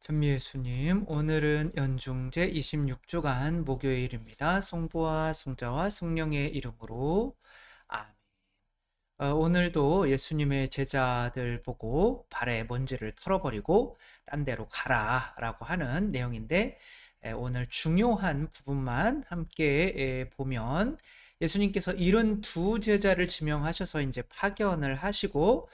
전미예수님, 오늘은 연중제 26주간 목요일입니다. 성부와 성자와 성령의 이름으로 아멘. 오늘도 예수님의 제자들 보고 발에 먼지를 털어버리고 딴 데로 가라 라고 하는 내용인데, 오늘 중요한 부분만 함께 보면, 예수님께서 72 제자를 지명하셔서 이제 파견을 하시고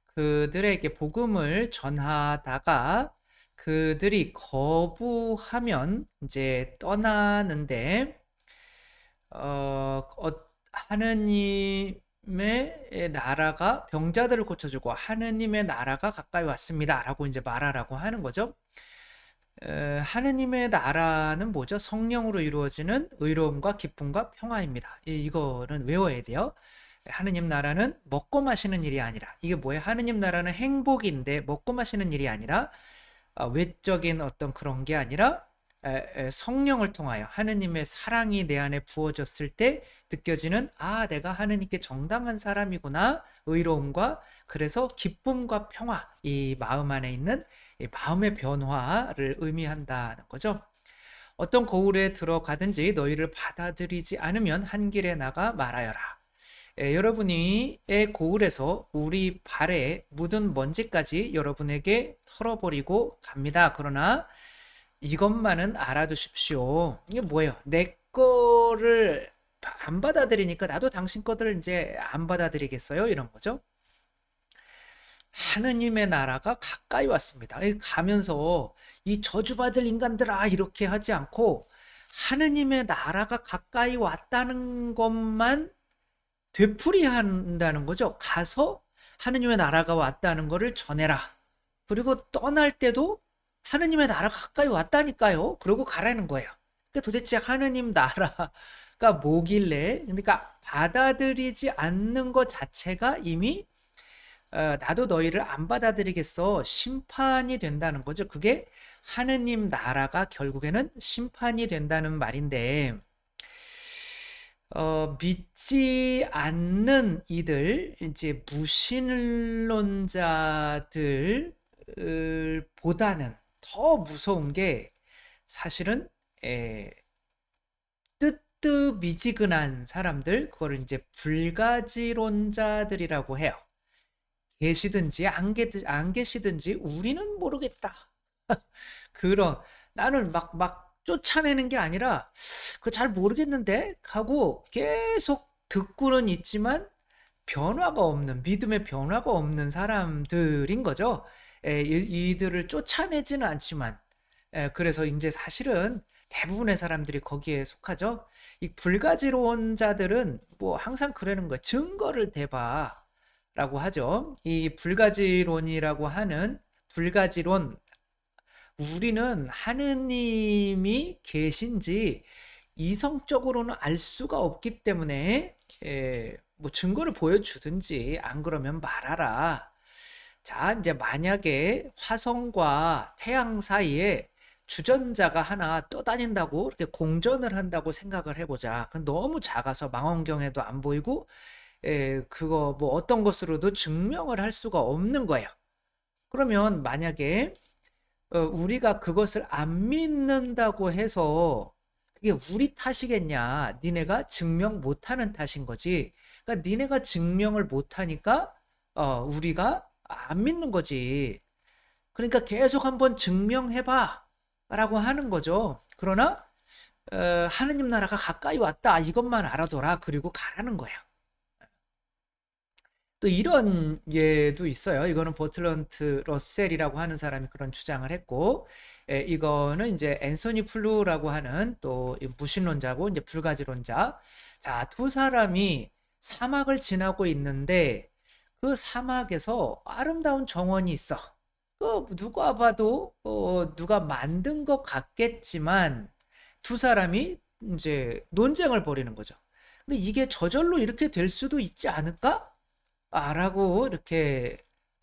그들에게 복음을 전하다가 그들이 거부하면 이제 떠나는데, 하느님의 나라가, 병자들을 고쳐주고 하느님의 나라가 가까이 왔습니다 라고 이제 말하라고 하는 거죠. 하느님의 나라는 뭐죠? 성령으로 이루어지는 의로움과 기쁨과 평화입니다. 이거는 외워야 돼요. 하느님 나라는 먹고 마시는 일이 아니라, 이게 뭐예요? 하느님 나라는 행복인데 먹고 마시는 일이 아니라, 외적인 어떤 그런 게 아니라 성령을 통하여 하느님의 사랑이 내 안에 부어졌을 때 느껴지는, 내가 하느님께 정당한 사람이구나, 의로움과, 그래서 기쁨과 평화, 이 마음 안에 있는 이 마음의 변화를 의미한다는 거죠. 어떤 거울에 들어가든지 너희를 받아들이지 않으면 한 길에 나가 말하여라. 여러분이 거울에서 우리 발에 묻은 먼지까지 여러분에게 털어버리고 갑니다. 그러나 이것만은 알아두십시오. 이게 뭐예요? 내 거를 안 받아들이니까 나도 당신 거를 이제 안 받아들이겠어요? 이런 거죠. 하느님의 나라가 가까이 왔습니다. 가면서 이 저주받을 인간들아 이렇게 하지 않고, 하느님의 나라가 가까이 왔다는 것만 되풀이한다는 거죠. 가서 하느님의 나라가 왔다는 것을 전해라. 그리고 떠날 때도 하느님의 나라가 가까이 왔다니까요. 그러고 가라는 거예요. 그러니까 도대체 하느님 나라가 뭐길래, 그러니까 받아들이지 않는 것 자체가 이미 나도 너희를 안 받아들이겠어, 심판이 된다는 거죠. 그게 하느님 나라가 결국에는 심판이 된다는 말인데, 믿지 않는 이들, 이제 무신론자들 보다는 더 무서운 게, 사실은 뜨뜻미지근한 사람들, 그거를 이제 불가지론자들이라고 해요. 계시든지 안 계시든지 우리는 모르겠다. 그런, 나는 막 쫓아내는 게 아니라 그거 잘 모르겠는데 하고 계속 듣고는 있지만 변화가 없는, 믿음의 변화가 없는 사람들인 거죠. 이들을 쫓아내지는 않지만, 그래서 이제 사실은 대부분의 사람들이 거기에 속하죠. 이 불가지론자들은 뭐 항상 그러는 거예요. 증거를 대봐 라고 하죠. 이 불가지론이라고 하는 불가지론, 우리는 하느님이 계신지 이성적으로는 알 수가 없기 때문에 뭐 증거를 보여주든지 안 그러면 말하라. 자, 이제 만약에 화성과 태양 사이에 주전자가 하나 떠다닌다고, 이렇게 공전을 한다고 생각을 해보자. 그건 너무 작아서 망원경에도 안 보이고, 그거 뭐 어떤 것으로도 증명을 할 수가 없는 거예요. 그러면 만약에 우리가 그것을 안 믿는다고 해서 그게 우리 탓이겠냐? 니네가 증명 못하는 탓인 거지. 그러니까 니네가 증명을 못하니까 우리가 안 믿는 거지. 그러니까 계속 한번 증명해봐 라고 하는 거죠. 그러나 하느님 나라가 가까이 왔다, 이것만 알아둬라, 그리고 가라는 거예요. 또 이런 예도 있어요. 이거는 버틀런트 러셀이라고 하는 사람이 그런 주장을 했고, 이거는 이제 앤소니 플루라고 하는 또 무신론자고 이제 불가지론자. 자, 두 사람이 사막을 지나고 있는데 그 사막에서 아름다운 정원이 있어. 누가 봐도 누가 만든 것 같겠지만 두 사람이 이제 논쟁을 벌이는 거죠. 근데 이게 저절로 이렇게 될 수도 있지 않을까? 라고 이렇게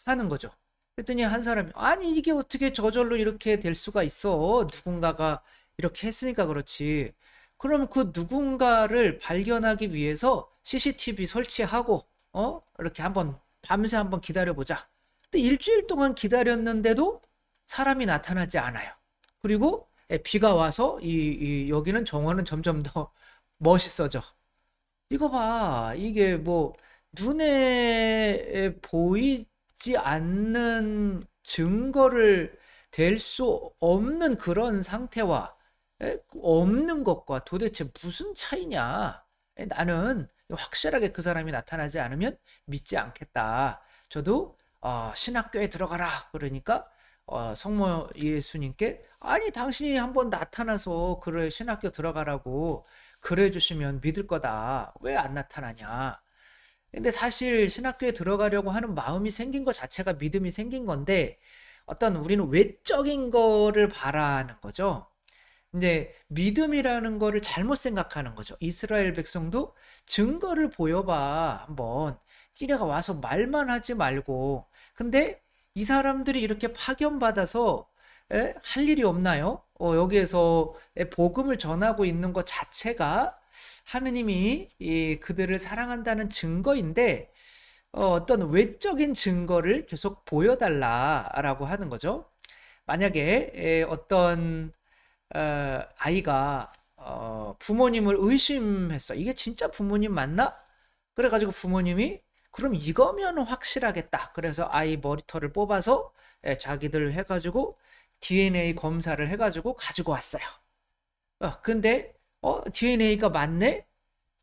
하는 거죠. 그랬더니 한 사람이, 아니 이게 어떻게 저절로 이렇게 될 수가 있어, 누군가가 이렇게 했으니까 그렇지. 그러면 그 누군가를 발견하기 위해서 CCTV 설치하고 이렇게 한번 밤새 한번 기다려보자. 근데 일주일 동안 기다렸는데도 사람이 나타나지 않아요. 그리고 비가 와서 여기는 정원은 점점 더 멋있어져. 이거 봐. 이게 뭐 눈에 보이지 않는 증거를 댈 수 없는 그런 상태와 없는 것과 도대체 무슨 차이냐? 나는 확실하게 그 사람이 나타나지 않으면 믿지 않겠다. 저도 신학교에 들어가라. 그러니까 성모 예수님께 아니 당신이 한번 나타나서 그래 신학교 들어가라고 그래 주시면 믿을 거다. 왜 안 나타나냐? 근데 사실 신학교에 들어가려고 하는 마음이 생긴 것 자체가 믿음이 생긴 건데 어떤 우리는 외적인 거를 바라는 거죠. 이제 믿음이라는 거를 잘못 생각하는 거죠. 이스라엘 백성도 증거를 보여봐. 한번 니네가 와서 말만 하지 말고. 근데 이 사람들이 이렇게 파견받아서 할 일이 없나요? 여기에서 복음을 전하고 있는 것 자체가 하느님이 그들을 사랑한다는 증거인데 어떤 외적인 증거를 계속 보여달라라고 하는 거죠. 만약에 어떤 아이가 부모님을 의심했어. 이게 진짜 부모님 맞나? 그래가지고 부모님이 그럼 이거면 확실하겠다. 그래서 아이 머리털을 뽑아서 자기들 해가지고 DNA 검사를 해가지고 가지고 왔어요. 근데 DNA가 맞네?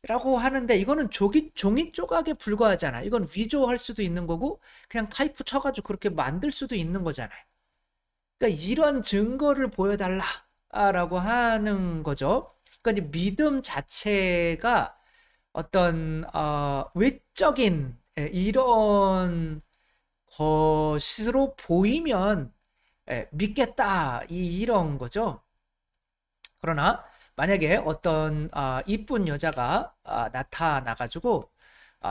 라고 하는데 이거는 종이 조각에 불과하잖아. 이건 위조할 수도 있는 거고 그냥 타이프 쳐가지고 그렇게 만들 수도 있는 거잖아요. 그러니까 이런 증거를 보여달라라고 하는 거죠. 그러니까 믿음 자체가 어떤 외적인 이런 것으로 보이면 믿겠다 이런 거죠. 그러나 만약에 어떤 이쁜 여자가 나타나가지고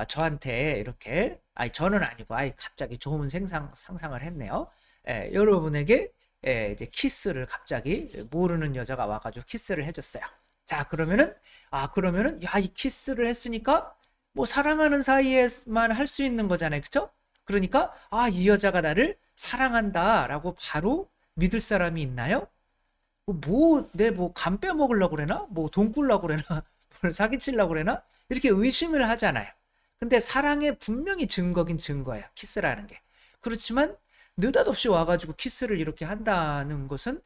저한테 이렇게 아니 저는 아니고 아이 갑자기 좋은 상상을 했네요. 여러분에게 이제 키스를 갑자기 모르는 여자가 와가지고 키스를 해줬어요. 자 그러면은 야 이 키스를 했으니까 뭐 사랑하는 사이에만 할 수 있는 거잖아요, 그쵸? 그러니까 이 여자가 나를 사랑한다라고 바로 믿을 사람이 있나요? 뭐 간 빼먹으려고 그러나? 뭐 돈 꿀려고 그러나? 뭘 사기치려고 그러나? 이렇게 의심을 하잖아요. 근데 사랑의 분명히 증거긴 증거예요. 키스라는 게. 그렇지만 느닷없이 와가지고 키스를 이렇게 한다는 것은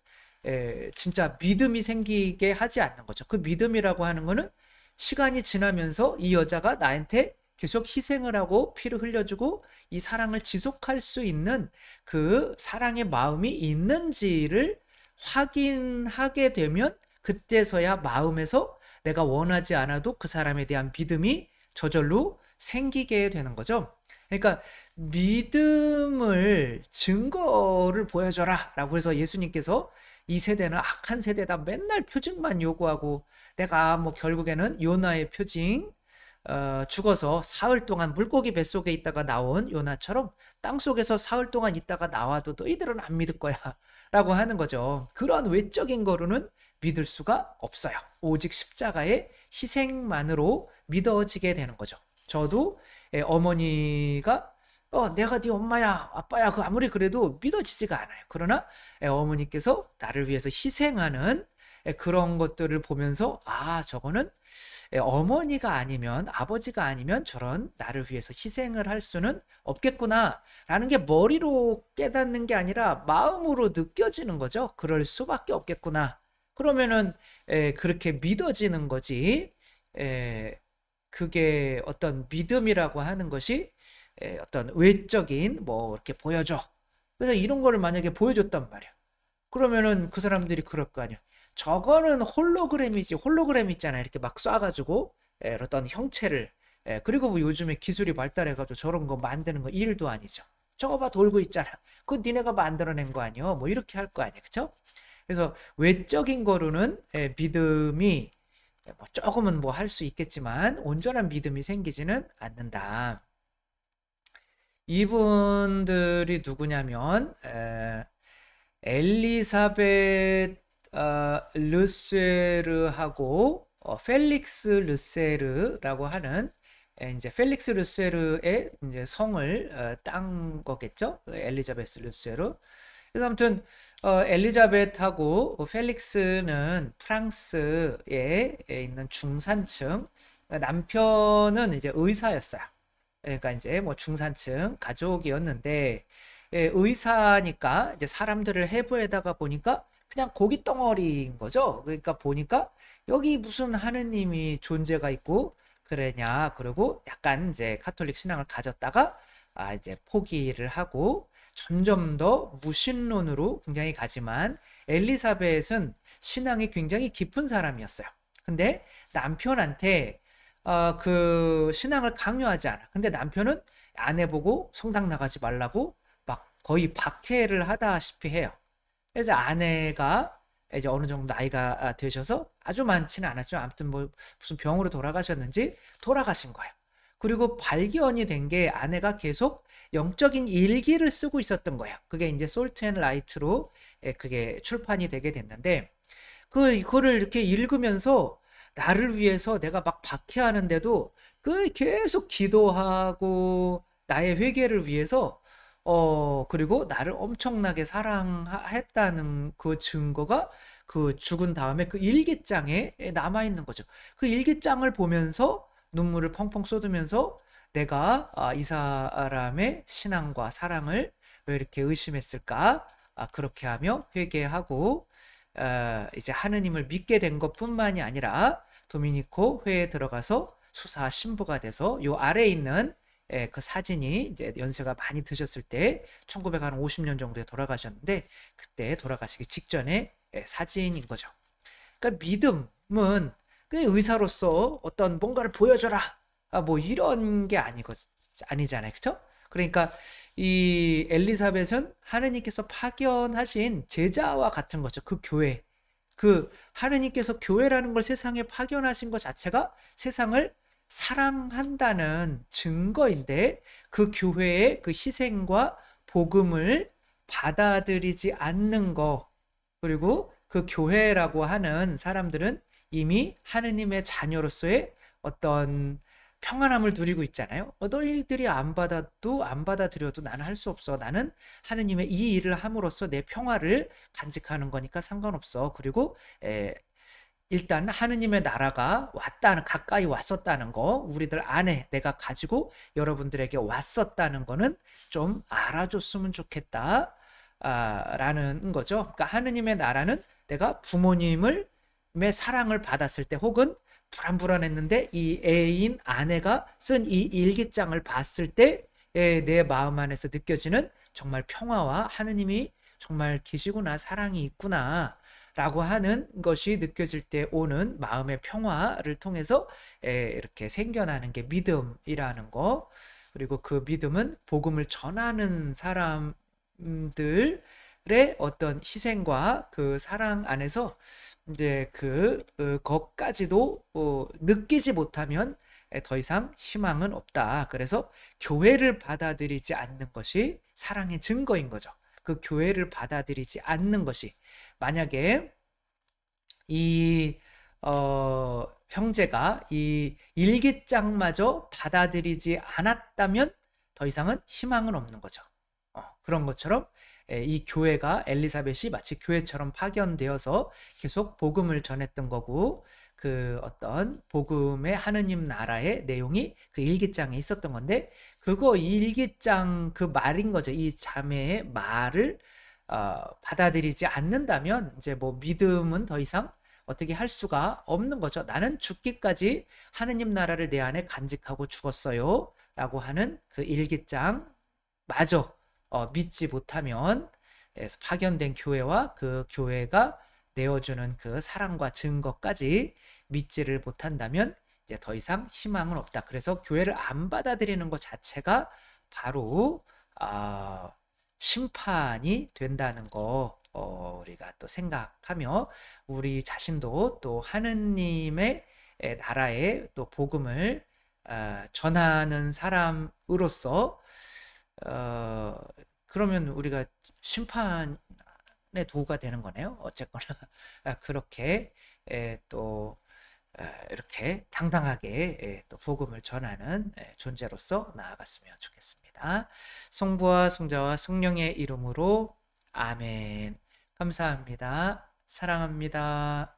진짜 믿음이 생기게 하지 않는 거죠. 그 믿음이라고 하는 거는 시간이 지나면서 이 여자가 나한테 계속 희생을 하고 피를 흘려주고 이 사랑을 지속할 수 있는 그 사랑의 마음이 있는지를 확인하게 되면 그때서야 마음에서 내가 원하지 않아도 그 사람에 대한 믿음이 저절로 생기게 되는 거죠. 그러니까 믿음을 증거를 보여줘라 라고 해서 예수님께서 이 세대는 악한 세대다 맨날 표징만 요구하고 내가 뭐 결국에는 요나의 표징 죽어서 사흘 동안 물고기 뱃속에 있다가 나온 요나처럼 땅속에서 사흘 동안 있다가 나와도 너희들은 안 믿을 거야 라고 하는 거죠. 그런 외적인 거로는 믿을 수가 없어요. 오직 십자가의 희생만으로 믿어지게 되는 거죠. 저도 어머니가 내가 네 엄마야 아빠야 그 아무리 그래도 믿어지지가 않아요. 그러나 어머니께서 나를 위해서 희생하는 그런 것들을 보면서 저거는 어머니가 아니면 아버지가 아니면 저런 나를 위해서 희생을 할 수는 없겠구나 라는 게 머리로 깨닫는 게 아니라 마음으로 느껴지는 거죠. 그럴 수밖에 없겠구나. 그러면은 그렇게 믿어지는 거지. 그게 어떤 믿음이라고 하는 것이 어떤 외적인 뭐 이렇게 보여줘. 그래서 이런 거를 만약에 보여줬단 말이야. 그러면은 그 사람들이 그럴 거 아니야. 저거는 홀로그램이지. 홀로그램 있잖아요. 이렇게 막 쏴가지고 어떤 형체를 그리고 뭐 요즘에 기술이 발달해가지고 저런 거 만드는 거 일도 아니죠. 저거 봐 돌고 있잖아. 그거 니네가 만들어낸 거 아니야. 뭐 이렇게 할 거 아니야. 그쵸? 그래서 외적인 거로는 믿음이 뭐 조금은 뭐 할 수 있겠지만 온전한 믿음이 생기지는 않는다. 이분들이 누구냐면 엘리사벳 르세르하고 펠릭스 르세르라고 하는 이제 펠릭스 르세르의 이제 성을 딴 거겠죠. 엘리자베스 르세르. 그래서 아무튼 엘리자벳하고 펠릭스는 프랑스에 있는 중산층, 남편은 이제 의사였어요. 그러니까 이제 뭐 중산층 가족이었는데, 의사니까 이제 사람들을 해부에다가 보니까 그냥 고기 덩어리인 거죠. 그러니까 보니까 여기 무슨 하느님이 존재가 있고 그러냐. 그리고 약간 이제 카톨릭 신앙을 가졌다가 이제 포기를 하고 점점 더 무신론으로 굉장히 가지만, 엘리사벳은 신앙이 굉장히 깊은 사람이었어요. 근데 남편한테 그 신앙을 강요하지 않아. 근데 남편은 아내 보고 성당 나가지 말라고 막 거의 박해를 하다시피 해요. 그래서 아내가 이제 어느 정도 나이가 되셔서 아주 많지는 않았지만 아무튼 뭐 무슨 병으로 돌아가셨는지 돌아가신 거예요. 그리고 발견이 된 게 아내가 계속 영적인 일기를 쓰고 있었던 거예요. 그게 이제 솔트 앤 라이트로 그게 출판이 되게 됐는데, 그거를 이렇게 읽으면서 나를 위해서 내가 막 박해하는데도 그 계속 기도하고 나의 회개를 위해서 그리고 나를 엄청나게 사랑했다는 그 증거가 그 죽은 다음에 그 일기장에 남아 있는 거죠. 그 일기장을 보면서 눈물을 펑펑 쏟으면서 내가 이 사람의 신앙과 사랑을 왜 이렇게 의심했을까? 그렇게 하며 회개하고 이제 하느님을 믿게 된 것뿐만이 아니라 도미니코 회에 들어가서 수사 신부가 돼서 요 아래에 있는 그 사진이 이제 연세가 많이 드셨을 때 1950년 정도에 돌아가셨는데, 그때 돌아가시기 직전에 사진인 거죠. 그러니까 믿음은 그냥 의사로서 어떤 뭔가를 보여줘라 뭐 이런 게 아니잖아요, 그렇죠? 그러니까 이 엘리사벳은 하느님께서 파견하신 제자와 같은 거죠. 그 교회, 그 하느님께서 교회라는 걸 세상에 파견하신 것 자체가 세상을 사랑한다는 증거인데, 그 교회의 그 희생과 복음을 받아들이지 않는 거, 그리고 그 교회라고 하는 사람들은 이미 하느님의 자녀로서의 어떤 평안함을 누리고 있잖아요. 너희들이 안 받아도 안 받아들여도 나는 할 수 없어. 나는 하느님의 이 일을 함으로써 내 평화를 간직하는 거니까 상관없어. 그리고 일단 하느님의 나라가 가까이 왔었다는 거, 우리들 안에 내가 가지고 여러분들에게 왔었다는 거는 좀 알아줬으면 좋겠다 라는 거죠. 그러니까 하느님의 나라는 내가 부모님의 사랑을 받았을 때, 혹은 불안불안했는데 이 애인 아내가 쓴 이 일기장을 봤을 때 내 마음 안에서 느껴지는 정말 평화와 하느님이 정말 계시구나, 사랑이 있구나 라고 하는 것이 느껴질 때 오는 마음의 평화를 통해서 이렇게 생겨나는 게 믿음이라는 거. 그리고 그 믿음은 복음을 전하는 사람들의 어떤 희생과 그 사랑 안에서 이제 것까지도 느끼지 못하면 더 이상 희망은 없다. 그래서 교회를 받아들이지 않는 것이 사랑의 증거인 거죠. 그 교회를 받아들이지 않는 것이, 만약에 이 형제가 이 일기장마저 받아들이지 않았다면 더 이상은 희망은 없는 거죠. 그런 것처럼 이 교회가, 엘리사벳이 마치 교회처럼 파견되어서 계속 복음을 전했던 거고, 그 어떤 복음의 하느님 나라의 내용이 그 일기장에 있었던 건데, 그거 일기장 그 말인 거죠. 이 자매의 말을 받아들이지 않는다면 이제 뭐 믿음은 더 이상 어떻게 할 수가 없는 거죠. 나는 죽기까지 하느님 나라를 내 안에 간직하고 죽었어요 라고 하는 그 일기장 마저 믿지 못하면, 파견된 교회와 그 교회가 내어주는 그 사랑과 증거까지 믿지를 못한다면 이제 더 이상 희망은 없다. 그래서 교회를 안 받아들이는 것 자체가 바로 심판이 된다는 거 우리가 또 생각하며, 우리 자신도 또 하느님의 나라의 또 복음을 전하는 사람으로서 그러면 우리가 심판의 도구가 되는 거네요. 어쨌거나 그렇게 또 이렇게 당당하게 또 복음을 전하는 존재로서 나아갔으면 좋겠습니다. 성부와 성자와 성령의 이름으로 아멘. 감사합니다. 사랑합니다.